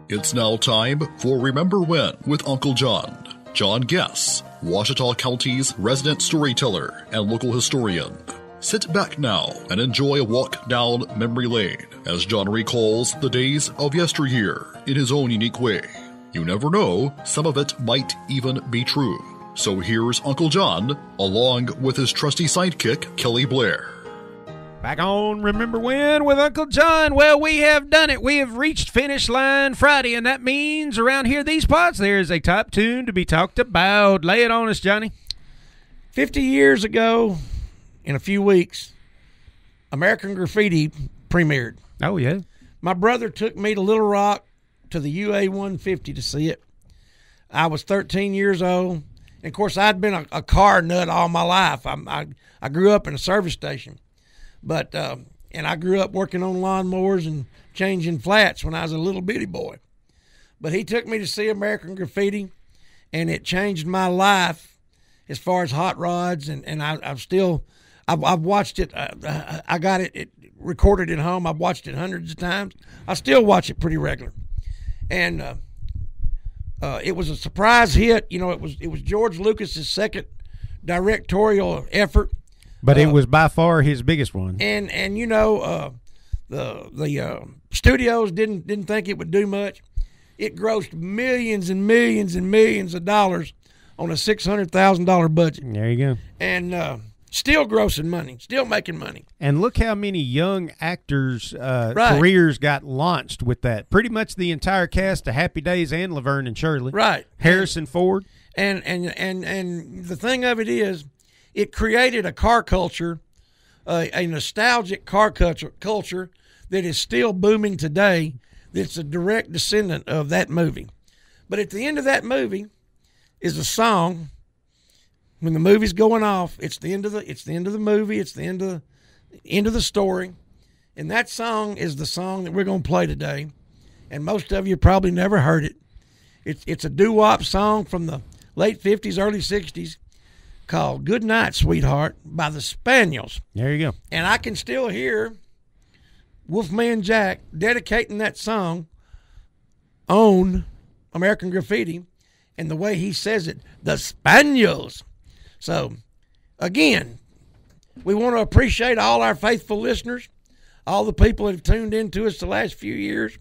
It's now time for Remember When with Uncle John. John Guess, Ouachita County's resident storyteller and local historian. Sit back now and enjoy a walk down memory lane as John recalls the days of yesteryear in his own unique way. You never know, some of it might even be true. So here's Uncle John, along with his trusty sidekick, Kelly Blair. Back on Remember When with Uncle John. Well, we have done it. We have reached finish line Friday, and that means around here, these parts, there is a top tune to be talked about. Lay it on us, Johnny. 50 years ago, in a few weeks, American Graffiti premiered. Oh, yeah. My brother took me to Little Rock to the UA 150 to see it. I was 13 years old. And, of course, I'd been a car nut all my life. I grew up in a service station. But and I grew up working on lawnmowers and changing flats when I was a little bitty boy. But he took me to see American Graffiti, and it changed my life as far as hot rods. And I've watched it. I got it recorded at home. I've watched it hundreds of times. I still watch it pretty regular. And it was a surprise hit. You know, it was George Lucas's second directorial effort. But it was by far his biggest one. And you know, the studios didn't think it would do much. It grossed millions and millions and millions of dollars on a $600,000 budget. There you go. And still grossing money, still making money. And look how many young actors' careers got launched with that. Pretty much the entire cast of Happy Days and Laverne and Shirley. Right. Harrison Ford. And the thing of it is, it created a car culture, a nostalgic car culture that is still booming today. That's a direct descendant of that movie. But at the end of that movie is a song. When the movie's going off, it's the end of the movie. It's the end of the story, and that song is the song that we're going to play today. And most of you probably never heard it. It's a doo-wop song from the late 50s, early 60s. Called Goodnite Sweetheart by the Spaniels. There you go. And I can still hear Wolfman Jack dedicating that song on American Graffiti, and the way he says it, the Spaniels. So, again, we want to appreciate all our faithful listeners, all the people that have tuned in to us the last few years.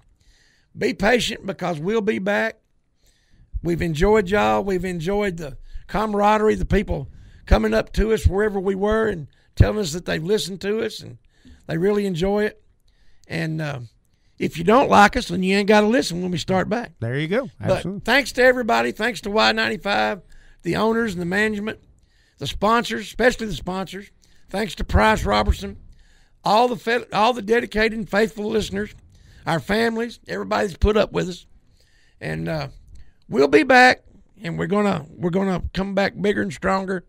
Be patient because we'll be back. We've enjoyed y'all. We've enjoyed the camaraderie, the people coming up to us wherever we were and telling us that they've listened to us and they really enjoy it. And if you don't like us, then you ain't got to listen when we start back. There you go. Absolutely. But thanks to everybody. Thanks to Y95, the owners and the management, the sponsors, especially the sponsors. Thanks to Price Robertson, all the dedicated and faithful listeners, our families, everybody that's put up with us. And we'll be back. And we're gonna come back bigger and stronger,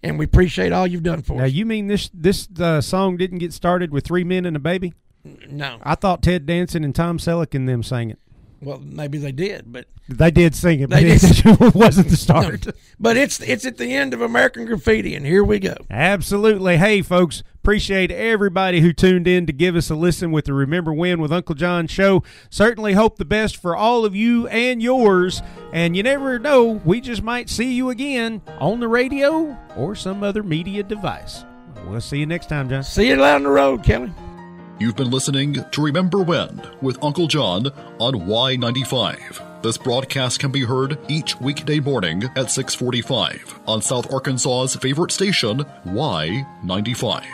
and we appreciate all you've done for us. Now, you mean this song didn't get started with 3 men and a baby? No. I thought Ted Danson and Tom Selleck and them sang it. Well, maybe they did, but they did sing it, but it wasn't the start. No, but it's at the end of American Graffiti, and here we go. Absolutely. Hey, folks, appreciate everybody who tuned in to give us a listen with the Remember When with Uncle John show. Certainly hope the best for all of you and yours. And you never know, we just might see you again on the radio or some other media device. We'll see you next time, John. See you down the road, Kelly. You've been listening to Remember When with Uncle John on Y95. This broadcast can be heard each weekday morning at 6:45 on South Arkansas's favorite station, Y95.